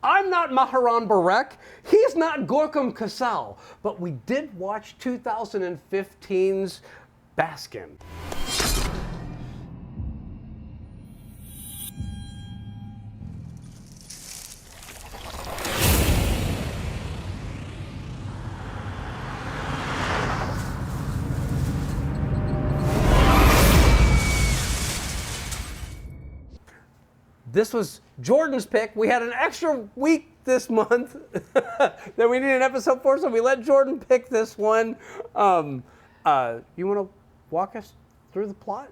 I'm not Maharan Barek. He's not Gorkum Kasal. But we did watch 2015's Baskin. This was Jordan's pick. We had an extra week this month that we needed an episode for, so we let Jordan pick this one. You want to walk us through the plot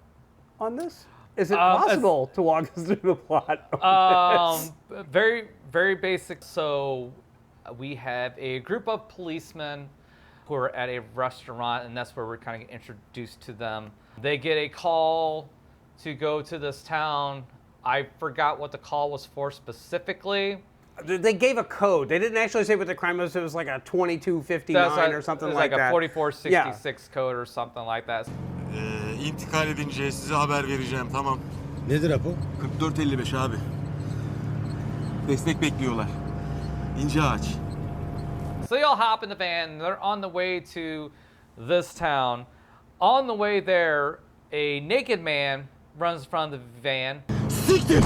on this? Is it possible to walk us through the plot on this? Very, very basic. So we have a group of policemen who are at a restaurant, and that's where we're kind of introduced to them. They get a call to go to this town. I forgot what the call was for specifically. They gave a code. They didn't actually say what the crime was. It was like a 2259 or something like that. It was like a 4466 code or something like that. İntikal edince size haber vereceğim, tamam. Nedir Apo? 4455 abi. Destek bekliyorlar. İnce ağaç. So they all hop in the van. They're on the way to this town. On the way there, a naked man runs from the van. Siktir!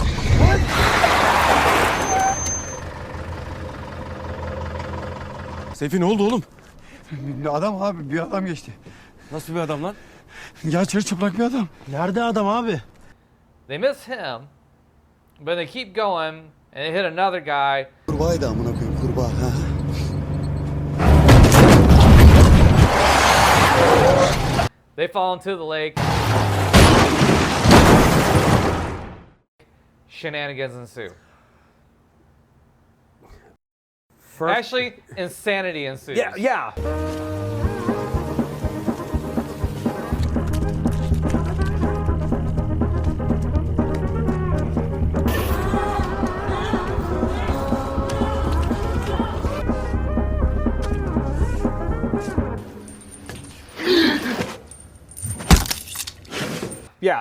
Seyfi ne oldu oğlum? Adam abi, bir adam geçti. Nasıl bir adam lan? Ya çırçıplak bir adam. Nerede adam abi? They miss him, but they keep going and they hit another guy. Kurbağaydı amına koyayım, kurbağa. They fall into the lake. Shenanigans ensue. Actually, insanity ensues. Yeah. Yeah.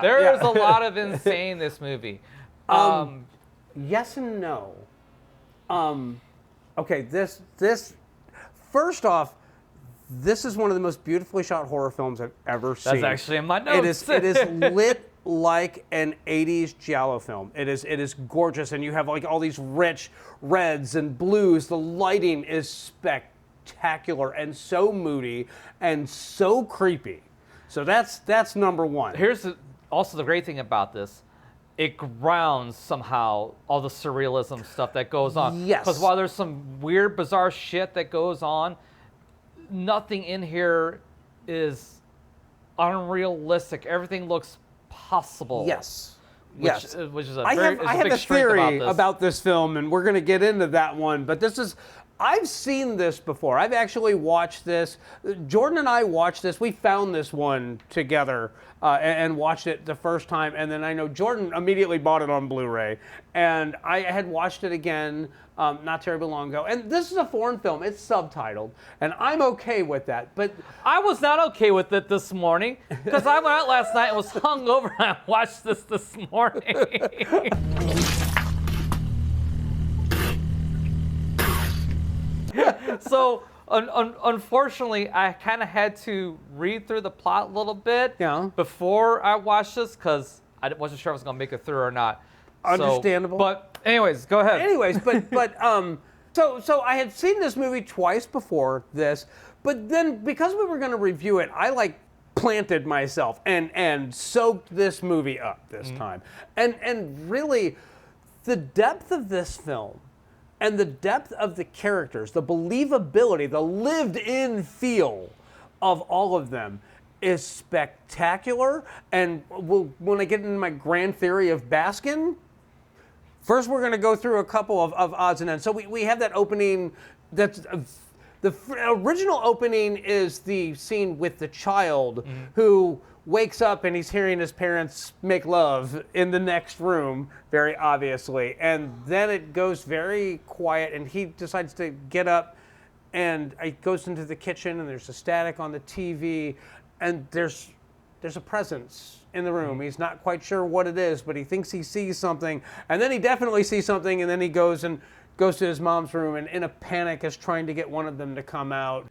There is a lot of insane in this movie. Yes and no. Okay, this first off, this is one of the most beautifully shot horror films I've ever seen. That's actually in my notes. It is lit like an 80s giallo film. It is gorgeous, and you have like all these rich reds and blues. The lighting is spectacular and so moody and so creepy. So that's number one. Here's also the great thing about this. It grounds somehow all the surrealism stuff that goes on. Yes. Because while there's some weird, bizarre shit that goes on, nothing in here is unrealistic. Everything looks possible. Yes. Which is a I big have a strength theory about this film, and we're going to get into that one. But I've seen this before. I've actually watched this. Jordan and I watched this. We found this one together and watched it the first time. And then I know Jordan immediately bought it on Blu-ray. And I had watched it again not terribly long ago. And this is a foreign film. It's subtitled. And I'm okay with that. But I was not okay with it this morning because I went out last night and was hungover and I watched this morning. So, unfortunately, I kind of had to read through the plot a little bit before I watched this because I wasn't sure if I was going to make it through or not. Understandable. But anyways, go ahead. So I had seen this movie twice before this, but then because we were going to review it, I planted myself and soaked this movie up this time. And really, the depth of this film and the depth of the characters, the believability, the lived-in feel of all of them is spectacular. And when I get into my grand theory of Baskin, first we're going to go through a couple of odds and ends. So we have that opening. The original opening is the scene with the child who wakes up and he's hearing his parents make love in the next room, very obviously. And then it goes very quiet and he decides to get up and he goes into the kitchen and there's a static on the TV and there's a presence in the room. He's not quite sure what it is, but he thinks he sees something. And then he definitely sees something and then he goes and goes to his mom's room and in a panic is trying to get one of them to come out.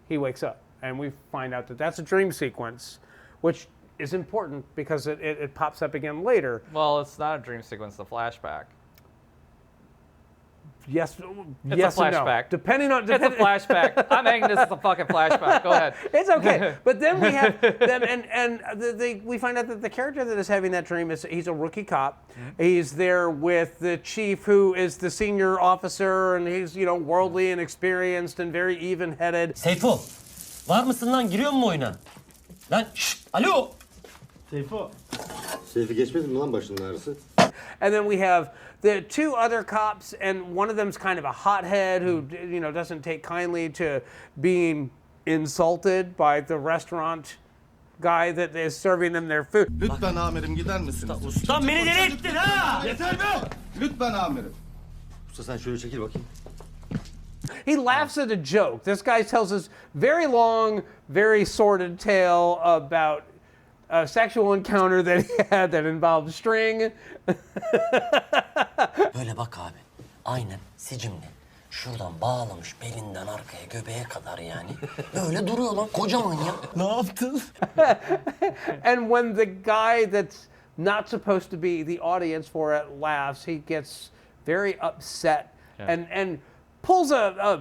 He wakes up, and we find out that that's a dream sequence, which is important because it pops up again later. Well, it's not a dream sequence, it's a flashback. Yes, It's yes a and no. Flashback. Depending on It's a flashback. I'm making this as a fucking flashback. Go ahead. It's okay. But then we have them, we find out that the character that is having that dream he's a rookie cop. He's there with the chief, who is the senior officer, and he's worldly and experienced and very even-headed. Seyfo, var mısın lan? Giriyor mu oyuna? Lan şşt, alo! Seyfo. Seyfi geçmedi mi lan başının ağrısı? And then we have the two other cops, and one of them's kind of a hothead who, doesn't take kindly to being insulted by the restaurant guy that is serving them their food. Lütfen amirim gider misiniz? Ustam beni deli ettin ha! Yeter be! Lütfen amirim. Usta sen şöyle çekil bakayım. He laughs at a joke. This guy tells us very long, very sordid tale about a sexual encounter that he had that involved string. Böyle bak abi, aynen sicimli. Şuradan bağlamış belinden arkaya göbeğe kadar yani. Böyle duruyor lan kocaman ya. Ne yaptın? And when the guy that's not supposed to be the audience for it laughs, he gets very upset and pulls a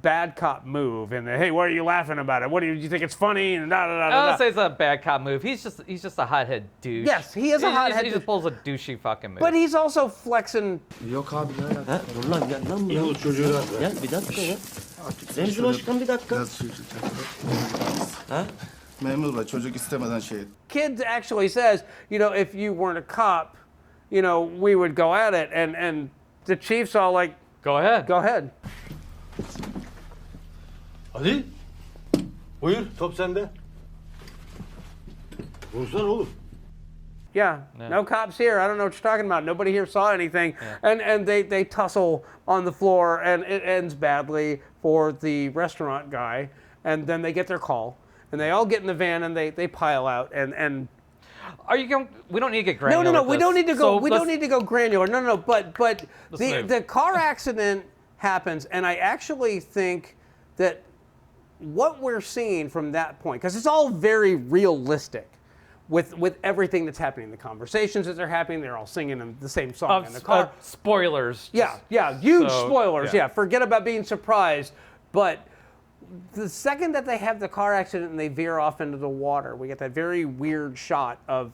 bad cop move. And hey, what are you laughing about it? What do you think it's funny? And da da da I da. don't say it's a bad cop move. He's just a hothead douche. Yes, he is a hothead He douche. just pulls a douchey fucking move. But he's also flexing. Yok abi ne alaka? Ha? Dur lan gel lan buraya. Bu çocuğu rahat bırak. Gel bir dakika ya. Remzi başkan bir dakika. Biraz şey Ha? Memur bey çocuk istemeden şey. Kid actually says, if you weren't a cop, we would go at it. And the chief's all like, Go ahead. go ahead. Ali. Buyur top sende. Vursana oğlum. Yeah, no cops here. I don't know what you're talking about. Nobody here saw anything. And they tussle on the floor, and it ends badly for the restaurant guy. And then they get their call, and they all get in the van, and they pile out. And Are you going? We don't need to get no, granular. no, with we this. don't need to go. So We don't need to go granular. No. But move. the car accident happens, and I actually think that what we're seeing from that point, because it's all very realistic. With everything that's happening, the conversations that are happening, they're all singing the same song in the car. Spoilers. Yeah, huge So, spoilers. yeah. Yeah, forget about being surprised. But the second that they have the car accident and they veer off into the water, we get that very weird shot of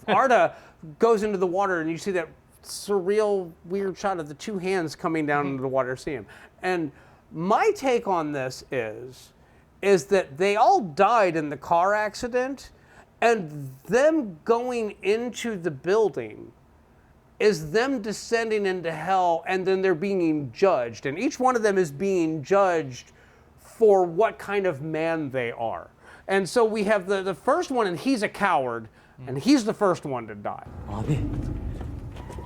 Arda goes into the water, and you see that surreal, weird shot of the two hands coming down into the water to see him. And my take on this is that they all died in the car accident. And them going into the building is them descending into hell, and then they're being judged. And each one of them is being judged for what kind of man they are. And so we have the first one, and he's a coward, and he's the first one to die. Abi,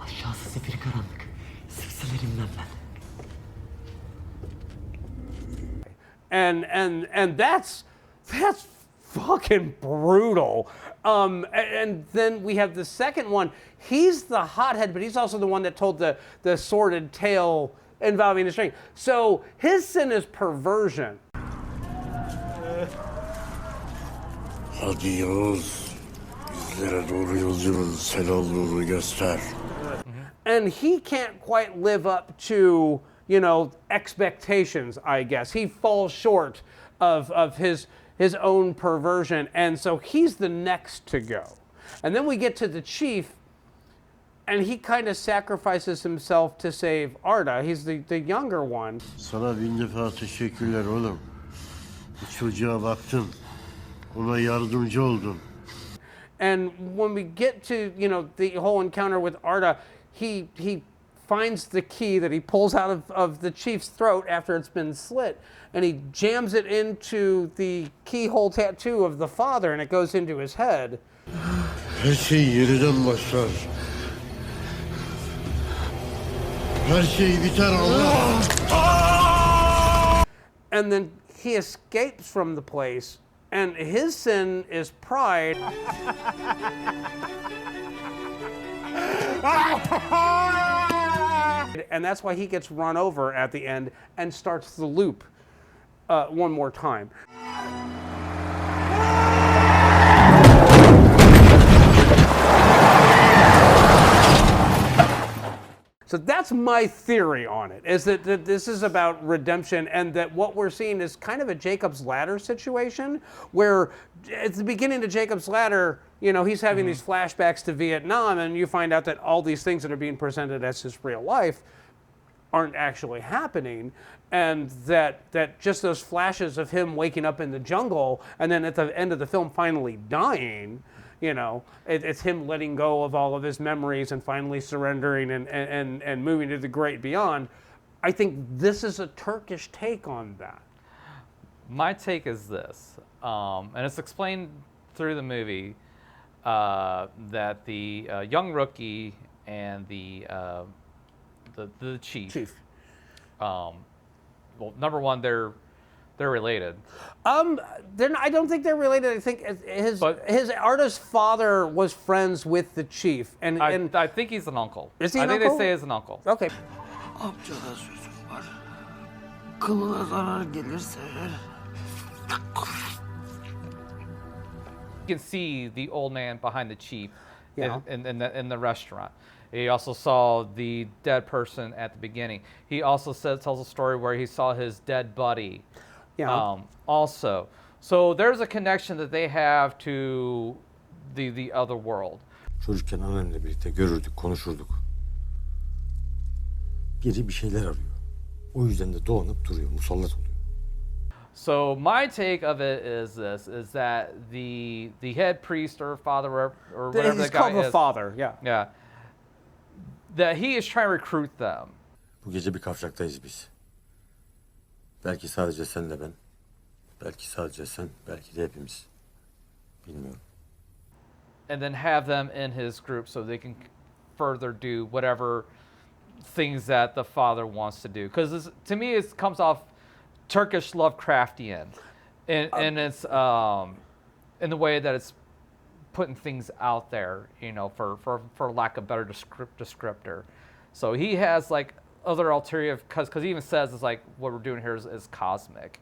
aşağısı zifiri karanlık. Sikselerimden ben. And that's fucking brutal. And then we have the second one. He's the hothead, but he's also the one that told the sordid tale involving the string. So his sin is perversion. Hadi Yavuz, bizlere doğru yolcunun sen olduğunu göster. And he can't quite live up to, expectations, I guess. He falls short of his own perversion, and so he's the next to go. And then we get to the chief, and he kind of sacrifices himself to save Arda. He's the younger one. Sana bin defa teşekkürler oğlum. Bu çocuğa baktın, ona yardımcı oldun. And when we get to, the whole encounter with Arda, he finds the key that he pulls out of the chief's throat after it's been slit, and he jams it into the keyhole tattoo of the father, and it goes into his head. Her şey yeniden başlar. Her şey biter Allah. And then he escapes from the place And his sin is pride. And that's why he gets run over at the end and starts the loop one more time. So that's my theory on it, is that this is about redemption, and that what we're seeing is kind of a Jacob's Ladder situation, where at the beginning of Jacob's Ladder, you know, he's having these flashbacks to Vietnam, and you find out that all these things that are being presented as his real life aren't actually happening, and that just those flashes of him waking up in the jungle, and then at the end of the film finally dying, you know, it's him letting go of all of his memories and finally surrendering and moving to the great beyond. I think this is a Turkish take on that. My take is this, and it's explained through the movie, that the young rookie and the chief. Well, number one, they're related. They're not, I don't think they're related. I think his artist father was friends with the chief, and I think he's an uncle. Is he I an think uncle? they say he's an uncle. Okay. Amcada sözüm var. Kılına zarar gelirse You can see the old man behind the chief Yeah. in the restaurant. He also saw the dead person at the beginning. He also tells a story where he saw his dead buddy. Yeah. Also, so there's a connection that they have to the other world. Çocukken annemle birlikte görürdük, konuşurduk. Biri bir şeyler arıyor. O yüzden de dolanıp duruyor, musallat oluyor. So my take of it is this: is that the head priest or father or whatever He's the called guy the is, father, yeah. yeah, that he is trying to recruit them. Bu gece bir kavşaktayız biz. Belki sadece senle ben. Belki sadece sen, belki de hepimiz. Bilmiyorum. And then have them in his group so they can further do whatever things that the father wants to do. Because to me, it comes off Turkish Lovecraftian, and it's in the way that it's putting things out there, you know, for lack of better descriptor. So he has like other ulterior, because he even says it's like what we're doing here is cosmic,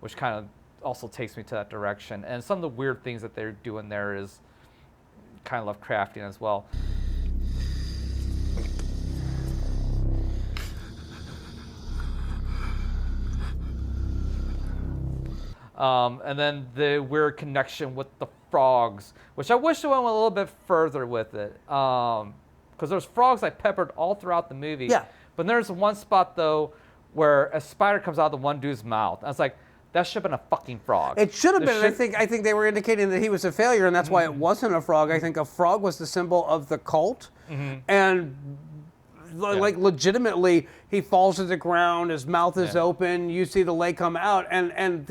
which kind of also takes me to that direction. And some of the weird things that they're doing there is kind of Lovecraftian as well. And then the weird connection with the frogs, which I wish they went a little bit further with it. Because there's frogs like peppered all throughout the movie. Yeah. But there's one spot, though, where a spider comes out of the one dude's mouth. I was like, that should have been a fucking frog. It should have It been. I think they were indicating that he was a failure, and that's why it wasn't a frog. I think a frog was the symbol of the cult, and like legitimately, he falls to the ground. His mouth is open. You see the leg come out, and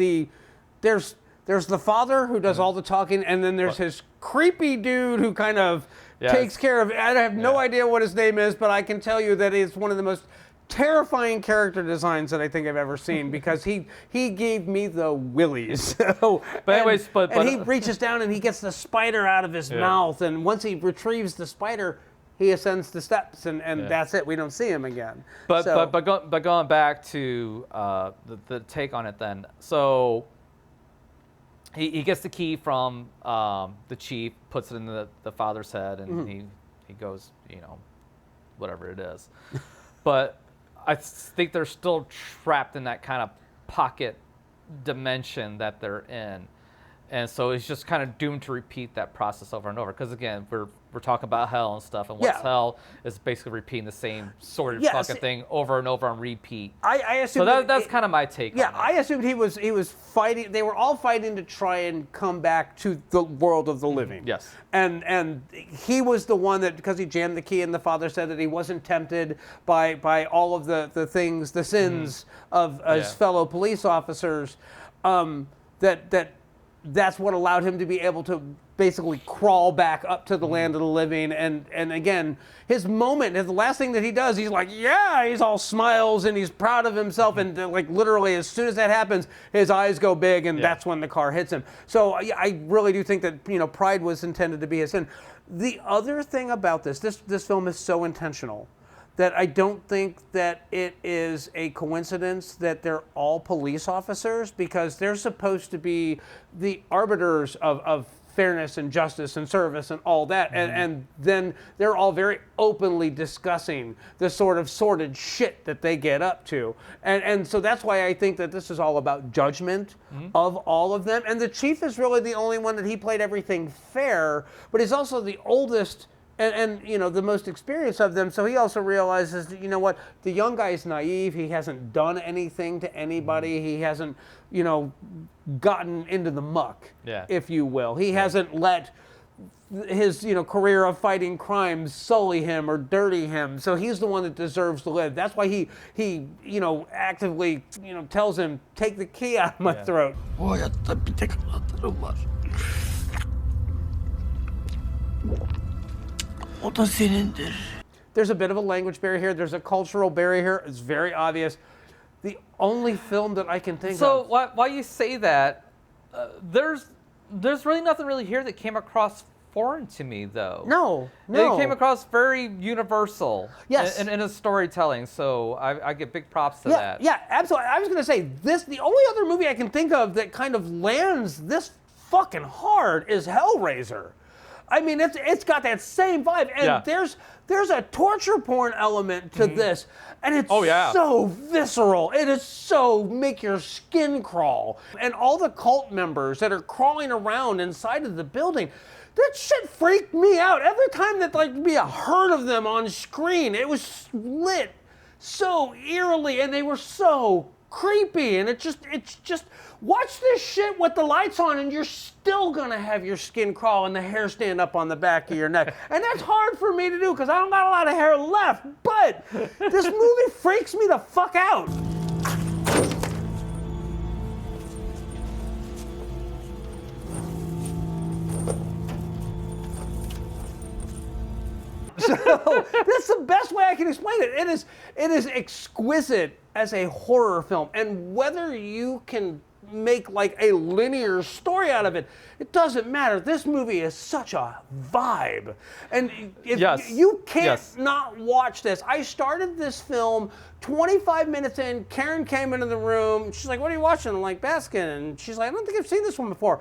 there's the father who does all the talking, and then there's his creepy dude who kind of takes care of. I have no idea what his name is, but I can tell you that it's one of the most terrifying character designs that I think I've ever seen, because he gave me the willies. So, But anyways, but he reaches down and he gets the spider out of his mouth, and once he retrieves the spider, he ascends the steps, and that's it. We don't see him again. But So- but going back to the take on it then. So he gets the key from the chief, puts it in the father's head, and he goes, you know, whatever it is. But I think they're still trapped in that kind of pocket dimension that they're in. And so it's just kind of doomed to repeat that process over and over. Because again, we're talking about hell and stuff, and what's hell is basically repeating the same sort of fucking thing over and over on repeat. I assume so that's kind of my take. Yeah, on it. I assumed he was fighting. They were all fighting to try and come back to the world of the living. Yes. And he was the one that, because he jammed the key, and the father said that he wasn't tempted by all of the things, the sins of his fellow police officers. That that's what allowed him to be able to basically crawl back up to the land of the living. And again, his moment, the last thing that he does, he's like, yeah, he's all smiles and he's proud of himself. And like literally as soon as that happens, his eyes go big and that's when the car hits him. So I really do think that, pride was intended to be his sin. The other thing about this film is so intentional that I don't think that it is a coincidence that they're all police officers, because they're supposed to be the arbiters of fairness and justice and service and all that. And then they're all very openly discussing the sort of sordid shit that they get up to. And so that's why I think that this is all about judgment of all of them. And the chief is really the only one that he played everything fair, but he's also the oldest and the most experienced of them. So he also realizes that, what, the young guy is naive. He hasn't done anything to anybody. He hasn't, gotten into the muck, if you will. He hasn't let his, career of fighting crime sully him or dirty him. So he's the one that deserves to live. That's why he actively, tells him, take the key out of my throat. Bu hayatta bir tek anahtarım var. O da senindir. There's a bit of a language barrier here. There's a cultural barrier here. It's very obvious. The only film that I can think of. So why you say that? There's really nothing really here that came across foreign to me, though. No. It came across very universal. Yes. In its storytelling. So I give big props to that. Yeah, absolutely. I was going to say the only other movie I can think of that kind of lands this fucking hard is Hellraiser. I mean, it's got that same vibe, and there's a torture porn element to this, and it's so visceral. It is so make your skin crawl, and all the cult members that are crawling around inside of the building. That shit freaked me out every time that be a herd of them on screen. It was lit so eerily, and they were so creepy, and it's just watch this shit with the lights on and you're still gonna have your skin crawl and the hair stand up on the back of your neck. And that's hard for me to do because I don't got a lot of hair left, but this movie freaks me the fuck out. So that's the best way I can explain it. It is exquisite as a horror film, and whether you can make like a linear story out of it, it doesn't matter. This movie is such a vibe, and if you can't not watch this. I started this film 25 minutes in. Karen came into the room. She's like, "What are you watching?" I'm like, "Baskin," and she's like, "I don't think I've seen this one before."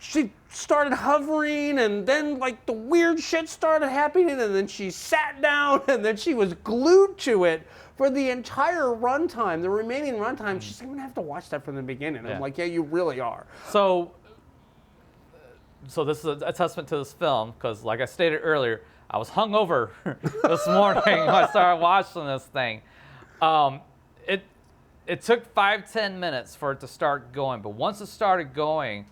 She started hovering, and then like the weird shit started happening, and then she sat down, and then she was glued to it for the entire runtime, the remaining runtime. She's like, "I'm gonna have to watch that from the beginning." I'm like, "Yeah, you really are." So this is a testament to this film, because like I stated earlier, I was hungover this morning when I started watching this thing. It took 5-10 minutes for it to start going, but once it started going,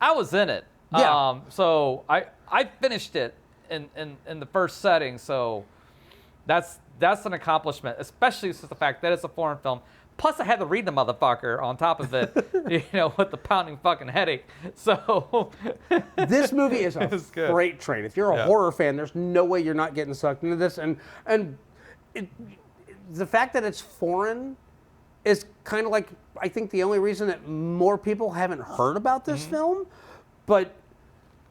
I was in it. Yeah. So I finished it in the first setting. So that's an accomplishment, especially since the fact that it's a foreign film. Plus, I had to read the motherfucker on top of it, with the pounding fucking headache. So this movie is a freight train. If you're a horror fan, there's no way you're not getting sucked into this. And the fact that it's foreign is kind of like, I think, the only reason that more people haven't heard about this film. But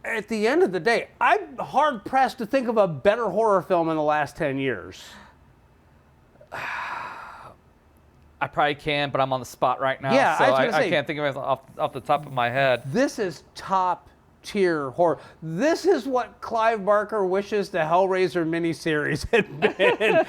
at the end of the day, I'm hard pressed to think of a better horror film in the last 10 years. I probably can, but I'm on the spot right now. Yeah, so I can't think of it off the top of my head. This is top tier horror. This is what Clive Barker wishes the Hellraiser miniseries had been.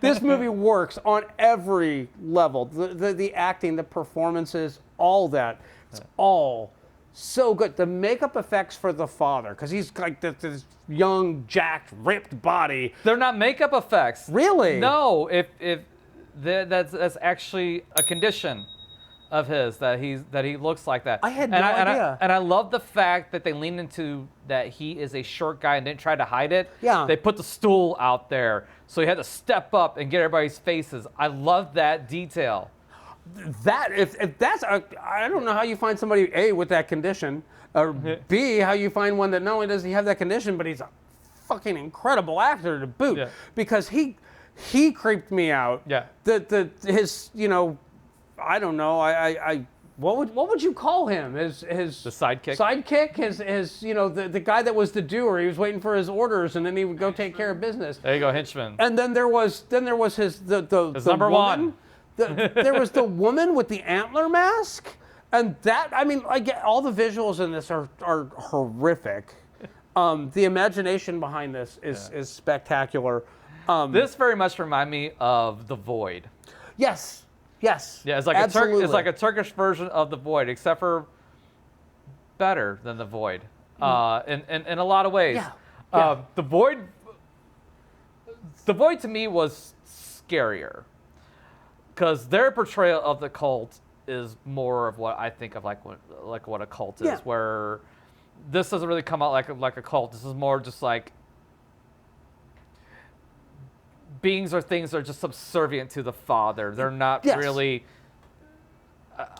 This movie works on every level. The acting, the performances, all that. It's all so good. The makeup effects for the father, because he's like this young, jacked, ripped body. They're not makeup effects. Really? No. If that's actually a condition. of his that he looks like that. I had no idea. And I love the fact that they lean into that he is a short guy and didn't try to hide it. Yeah. They put the stool out there, so he had to step up and get everybody's faces. I love that detail. That if that's I don't know how you find somebody A with that condition, or B how you find one that not only does he have that condition, but he's a fucking incredible actor to boot. Yeah. Because he creeped me out. Yeah. His I don't know what would you call him? The sidekick. Sidekick. His the guy that was the doer. He was waiting for his orders, and then he would go take care of business. There you go, henchman. And then there was his number woman. one. There was the woman with the antler mask, and that I get all the visuals in this are horrific. The imagination behind this is spectacular. This very much reminds me of The Void. Yes. Yeah, it's like absolutely. it's like a Turkish version of The Void, except for better than The Void, in a lot of ways. Yeah. The Void to me was scarier, because their portrayal of the cult is more of what I think of like what a cult is, where this doesn't really come out like a cult. This is more just like beings or things that are just subservient to the Father. They're not really.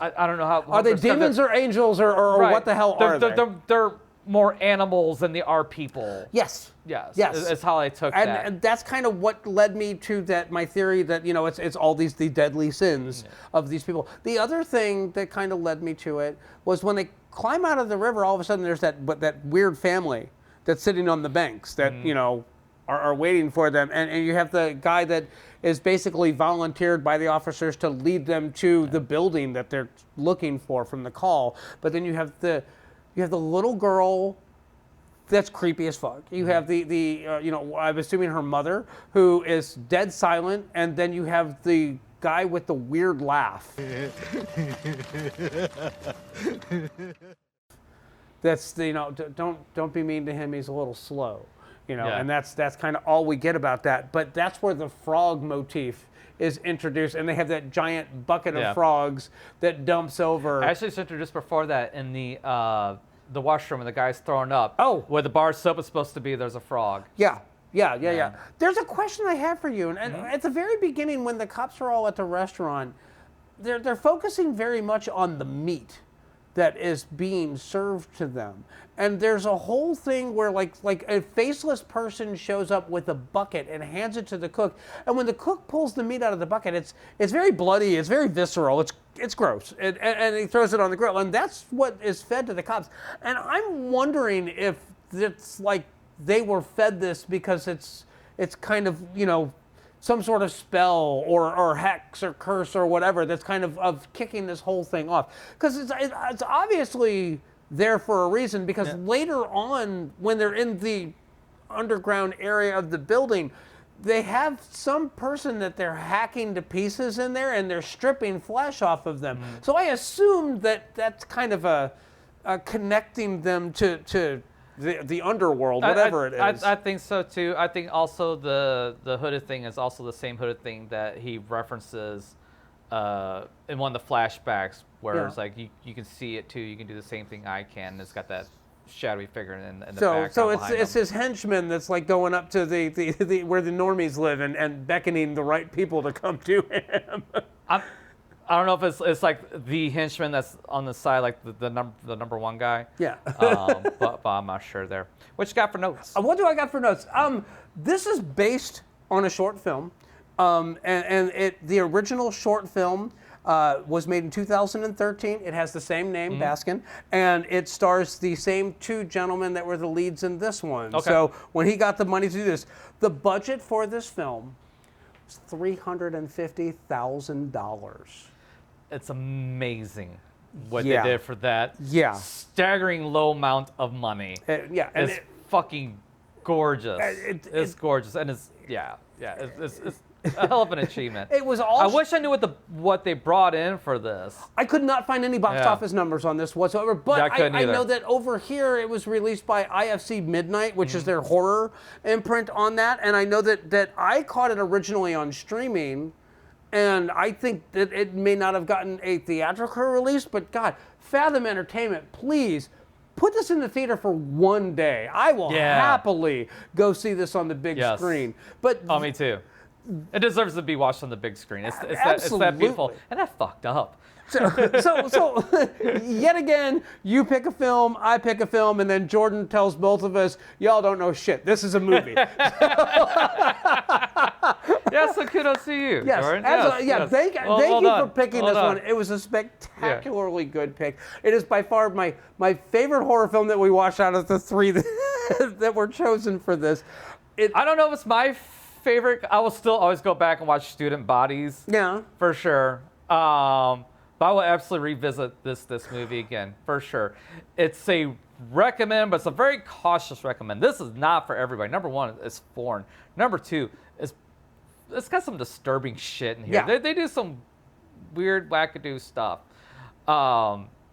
I don't know how. Are they demons or angels or right. what the hell are they? They're more animals than they are people. Yes. Yes. Yes. Is how I took that. And that's kind of what led me to my theory that it's all the deadly sins of these people. The other thing that kind of led me to it was when they climb out of the river, all of a sudden there's that weird family that's sitting on the banks that are waiting for them, and you have the guy that is basically volunteered by the officers to lead them to the building that they're looking for from the call. But then you have the little girl that's creepy as fuck. You have I'm assuming her mother, who is dead silent, and then you have the guy with the weird laugh. That's don't be mean to him. He's a little slow. And that's kind of all we get about that. But that's where the frog motif is introduced, and they have that giant bucket of frogs that dumps over. Actually, it's introduced before that in the washroom, and the guy's throwing up. Oh, where the bar soap is supposed to be, there's a frog. Yeah. There's a question I have for you, and at the very beginning, when the cops are all at the restaurant, they're focusing very much on the meat that is being served to them. And there's a whole thing where like a faceless person shows up with a bucket and hands it to the cook. And when the cook pulls the meat out of the bucket, it's very bloody, it's very visceral, it's gross. And he throws it on the grill. And that's what is fed to the cops. And I'm wondering if it's like they were fed this because it's kind of, some sort of spell or hex or curse or whatever that's kind of kicking this whole thing off. Because it's obviously there for a reason, because later on, when they're in the underground area of the building, they have some person that they're hacking to pieces in there, and they're stripping flesh off of them. So I assumed that that's kind of a connecting them to the underworld, whatever it is. I think so too. I think also the hooded thing is also the same hooded thing that he references in one of the flashbacks, where it's like you can see it too. You can do the same thing I can. It's got that shadowy figure in the background. So it's his henchman that's like going up to the where the normies live and beckoning the right people to come to him. I don't know if it's like the henchman that's on the side, like the number one guy. Yeah. But I'm not sure there. What you got for notes? What do I got for notes? This is based on a short film, and the original short film was made in 2013. It has the same name, Baskin, and it stars the same two gentlemen that were the leads in this one. Okay. So when he got the money to do this, the budget for this film was $350,000. It's amazing what they did for that staggering low amount of money. It's fucking gorgeous. It's gorgeous, and it's a hell of an achievement. It was all. I wish I knew what they brought in for this. I could not find any box office numbers on this whatsoever, but I know that over here it was released by IFC Midnight, which is their horror imprint on that, and I know that I caught it originally on streaming. And I think that it may not have gotten a theatrical release, but God, Fathom Entertainment, please put this in the theater for one day. I will happily go see this on the big screen. But Oh, me too. It deserves to be watched on the big screen. It's Absolutely. that beautiful. And that fucked up. So yet again, you pick a film, I pick a film, and then Jordan tells both of us, y'all don't know shit. This is a movie. Yeah, so kudos to you, Yes, Jordan. thank Well you done. for picking Well this done. one. It was a spectacularly good pick. It is by far my favorite horror film that we watched out of the three that were chosen for this. I don't know if it's my favorite. I will still always go back and watch Student Bodies. Yeah. For sure. But I will absolutely revisit this movie again, for sure. It's a recommend, but it's a very cautious recommend. This is not for everybody. Number one, it's foreign. Number two, it's got some disturbing shit in here. Yeah. They do some weird wackadoo stuff.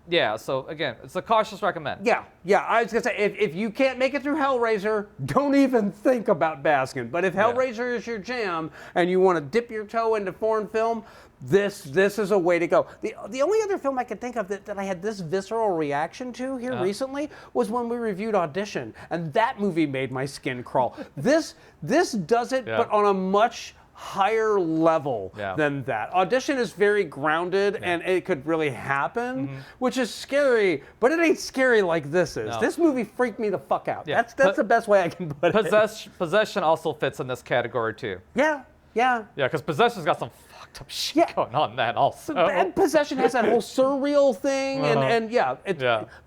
Yeah, so again, it's a cautious recommend. Yeah. I was gonna say if you can't make it through Hellraiser, don't even think about Baskin. But if Hellraiser is your jam and you want to dip your toe into foreign film, this is a way to go. The only other film I could think of that I had this visceral reaction to here recently was when we reviewed Audition, and that movie made my skin crawl. This does it, but on a much higher level than that. Audition is very grounded and it could really happen, which is scary, but it ain't scary like this is. No. This movie freaked me the fuck out. Yeah. That's the best way I can put it. Possession also fits in this category too. Yeah. Yeah, because Possession's got some fucked up shit going on in that also. And Possession has that whole surreal thing, and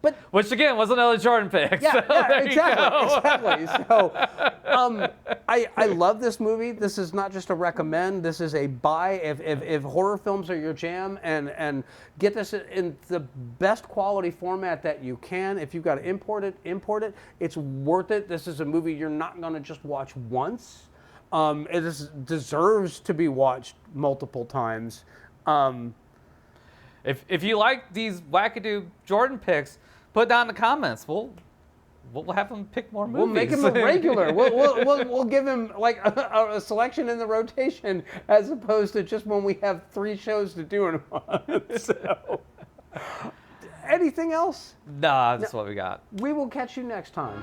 but which again was another Jordan pick. Yeah, so there exactly. So, I love this movie. This is not just a recommend. This is a buy. If horror films are your jam, and get this in the best quality format that you can. If you've got to import it. It's worth it. This is a movie you're not going to just watch once. It deserves to be watched multiple times. If you like these wackadoo Jordan picks, put down in the comments. We'll have him pick more movies. We'll make him a regular. We'll give him like a selection in the rotation as opposed to just when we have 3 shows to do in a month. So, anything else? Nah, that's what we got. We will catch you next time.